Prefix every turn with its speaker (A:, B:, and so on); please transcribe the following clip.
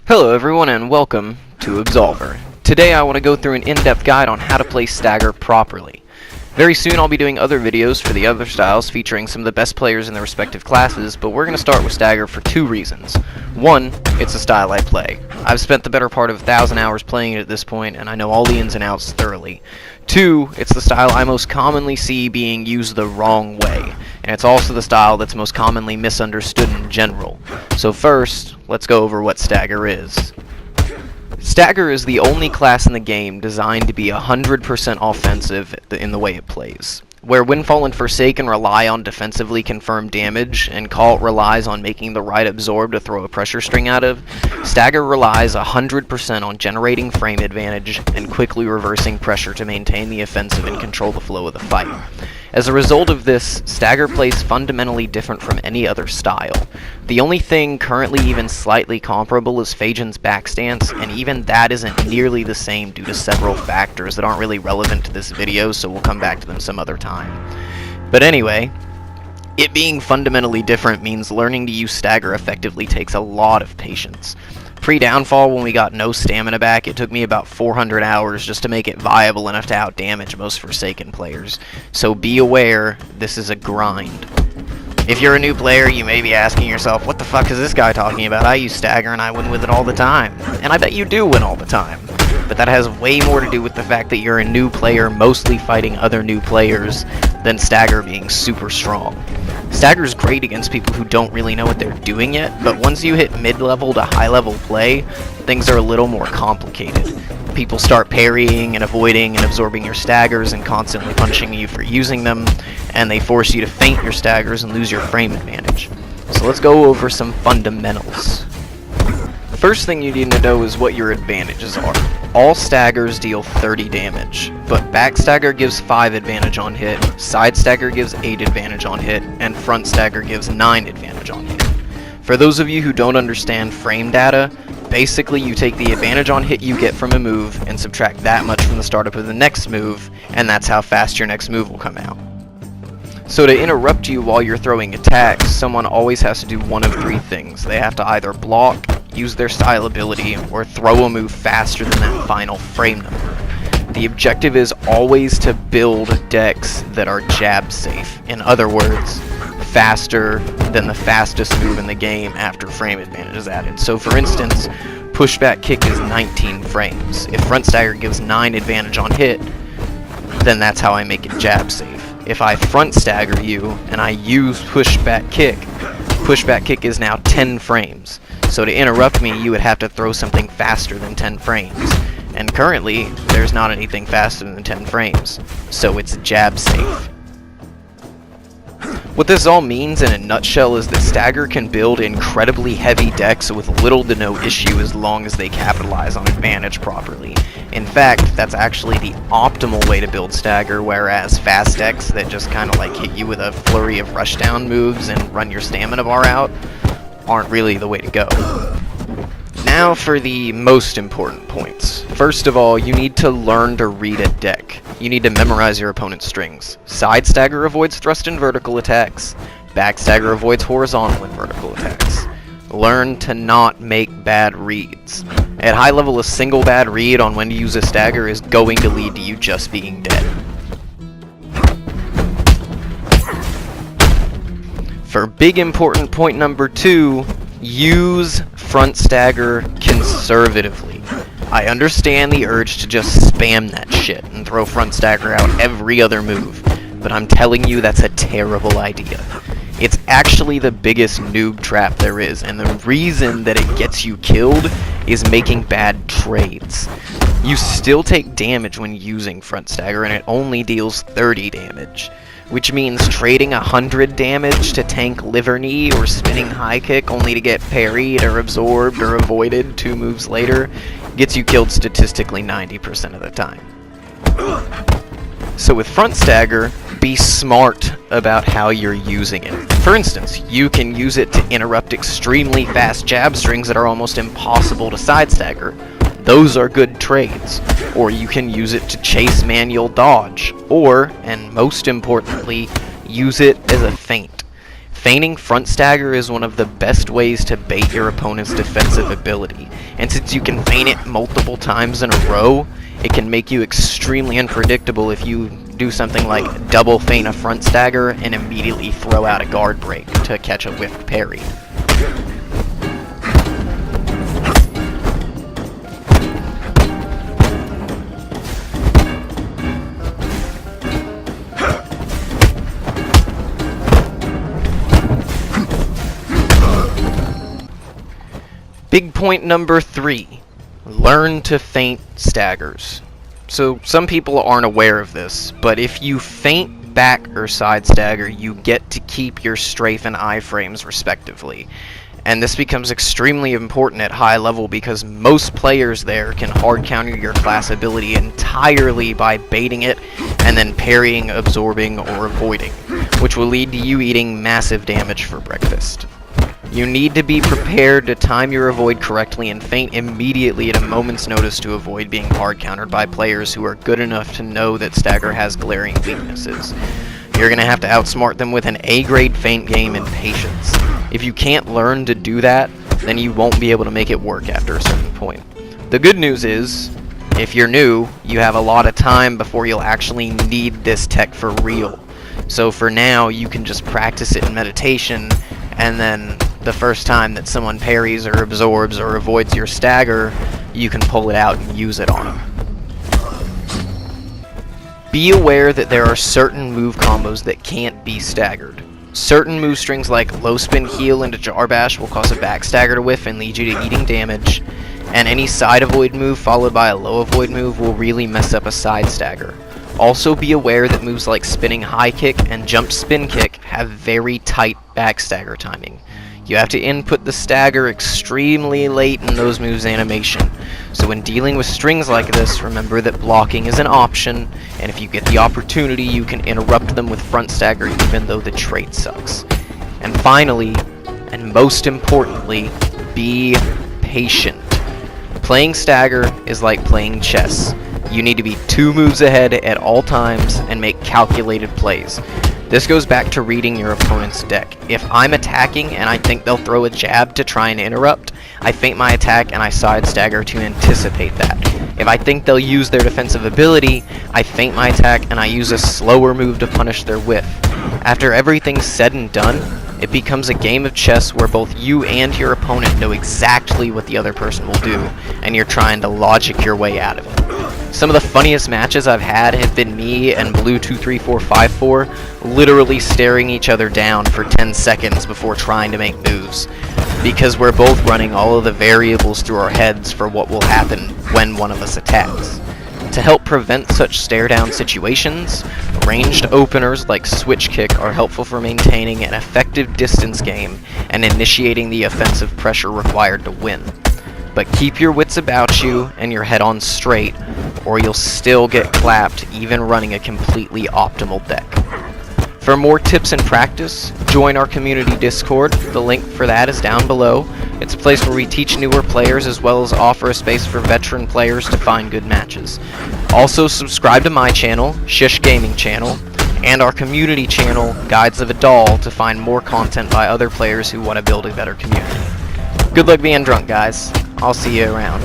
A: Hello everyone and welcome to Absolver. Today I want to go through an in-depth guide on how to play Stagger properly. Very soon I'll be doing other videos for the other styles featuring some of the best players in their respective classes, but we're going to start with Stagger for two reasons. One, it's a style I play. I've spent the better part of 1,000 hours playing it at this point, and I know all the ins and outs thoroughly. Two, it's the style I most commonly see being used the wrong way, and it's also the style that's most commonly misunderstood in general. So first, let's go over what Stagger is. Stagger is the only class in the game designed to be 100% offensive in the way it plays. Where Windfall and Forsaken rely on defensively confirmed damage, and Cult relies on making the right absorb to throw a pressure string out of, Stagger relies 100% on generating frame advantage and quickly reversing pressure to maintain the offensive and control the flow of the fight. As a result of this, Stagger plays fundamentally different from any other style. The only thing currently even slightly comparable is Phajin's backstance, and even that isn't nearly the same due to several factors that aren't really relevant to this video, so we'll come back to them some other time. But anyway, it being fundamentally different means learning to use Stagger effectively takes a lot of patience. Pre-downfall, when we got no stamina back, it took me about 400 hours just to make it viable enough to outdamage most Forsaken players. So be aware, this is a grind. If you're a new player, you may be asking yourself, what the fuck is this guy talking about? I use Stagger and I win with it all the time. And I bet you do win all the time. But that has way more to do with the fact that you're a new player mostly fighting other new players than Stagger being super strong. Stagger's great against people who don't really know what they're doing yet, but once you hit mid-level to high-level play, things are a little more complicated. People start parrying and avoiding and absorbing your staggers and constantly punishing you for using them, and they force you to feint your staggers and lose your frame advantage. So let's go over some fundamentals. The first thing you need to know is what your advantages are. All staggers deal 30 damage, but back stagger gives 5 advantage on hit, side stagger gives 8 advantage on hit, and front stagger gives 9 advantage on hit. For those of you who don't understand frame data, basically you take the advantage on hit you get from a move and subtract that much from the startup of the next move, and that's how fast your next move will come out. So to interrupt you while you're throwing attacks, someone always has to do one of 3 things. They have to either block, use their style ability, or throw a move faster than that final frame number. The objective is always to build decks that are jab safe. In other words, faster than the fastest move in the game after frame advantage is added. So for instance, pushback kick is 19 frames. If front stagger gives 9 advantage on hit, then that's how I make it jab safe. If I front stagger you and I use pushback kick is now 10 frames. So to interrupt me, you would have to throw something faster than 10 frames. And currently, there's not anything faster than 10 frames. So it's jab safe. What this all means in a nutshell is that Stagger can build incredibly heavy decks with little to no issue as long as they capitalize on advantage properly. In fact, that's actually the optimal way to build Stagger, whereas fast decks that just kind of like hit you with a flurry of rushdown moves and run your stamina bar out aren't really the way to go. Now for the most important points. First of all, you need to learn to read a deck. You need to memorize your opponent's strings. Side stagger avoids thrust and vertical attacks. Back stagger avoids horizontal and vertical attacks. Learn to not make bad reads. At high level, a single bad read on when to use a stagger is going to lead to you just being dead. For big important point number 2, use front stagger conservatively. I understand the urge to just spam that shit and throw front stagger out every other move, but I'm telling you that's a terrible idea. It's actually the biggest noob trap there is, and the reason that it gets you killed is making bad trades. You still take damage when using front stagger, and it only deals 30 damage. Which means trading 100 damage to tank liver knee or spinning high kick only to get parried or absorbed or avoided 2 moves later gets you killed statistically 90% of the time. So with front stagger, be smart about how you're using it. For instance, you can use it to interrupt extremely fast jab strings that are almost impossible to side stagger. Those are good trades. Or you can use it to chase manual dodge. Or, and most importantly, use it as a feint. Feigning front stagger is one of the best ways to bait your opponent's defensive ability, and since you can feign it multiple times in a row, it can make you extremely unpredictable if you do something like double feint a front stagger and immediately throw out a guard break to catch a whiffed parry. Big point number 3, learn to feint staggers. So some people aren't aware of this, but if you feint back or side stagger, you get to keep your strafe and iframes respectively. And this becomes extremely important at high level because most players there can hard counter your class ability entirely by baiting it and then parrying, absorbing, or avoiding, which will lead to you eating massive damage for breakfast. You need to be prepared to time your avoid correctly and feint immediately at a moment's notice to avoid being hard countered by players who are good enough to know that Stagger has glaring weaknesses. You're going to have to outsmart them with an A-grade feint game and patience. If you can't learn to do that, then you won't be able to make it work after a certain point. The good news is, if you're new, you have a lot of time before you'll actually need this tech for real. So for now, you can just practice it in meditation, and then the first time that someone parries or absorbs or avoids your stagger, you can pull it out and use it on them. Be aware that there are certain move combos that can't be staggered. Certain move strings like low spin heal into jar bash will cause a back stagger to whiff and lead you to eating damage, and any side avoid move followed by a low avoid move will really mess up a side stagger. Also be aware that moves like spinning high kick and jump spin kick have very tight back stagger timing. You have to input the stagger extremely late in those moves' animation. So when dealing with strings like this, remember that blocking is an option, and if you get the opportunity, you can interrupt them with front stagger even though the trait sucks. And finally, and most importantly, be patient. Playing stagger is like playing chess. You need to be 2 moves ahead at all times and make calculated plays. This goes back to reading your opponent's deck. If I'm attacking and I think they'll throw a jab to try and interrupt, I feint my attack and I side stagger to anticipate that. If I think they'll use their defensive ability, I feint my attack and I use a slower move to punish their whiff. After everything's said and done, it becomes a game of chess where both you and your opponent know exactly what the other person will do, and you're trying to logic your way out of it. Some of the funniest matches I've had have been me and Blue 23454 literally staring each other down for 10 seconds before trying to make moves, because we're both running all of the variables through our heads for what will happen when one of us attacks. To help prevent such stare-down situations, ranged openers like switch kick are helpful for maintaining an effective distance game and initiating the offensive pressure required to win. But keep your wits about you and your head on straight, or you'll still get clapped even running a completely optimal deck. For more tips and practice, join our community Discord. The link for that is down below. It's a place where we teach newer players as well as offer a space for veteran players to find good matches. Also subscribe to my channel, Shish Gaming Channel, and our community channel, Guides of a Doll, to find more content by other players who want to build a better community. Good luck being drunk, guys. I'll see you around.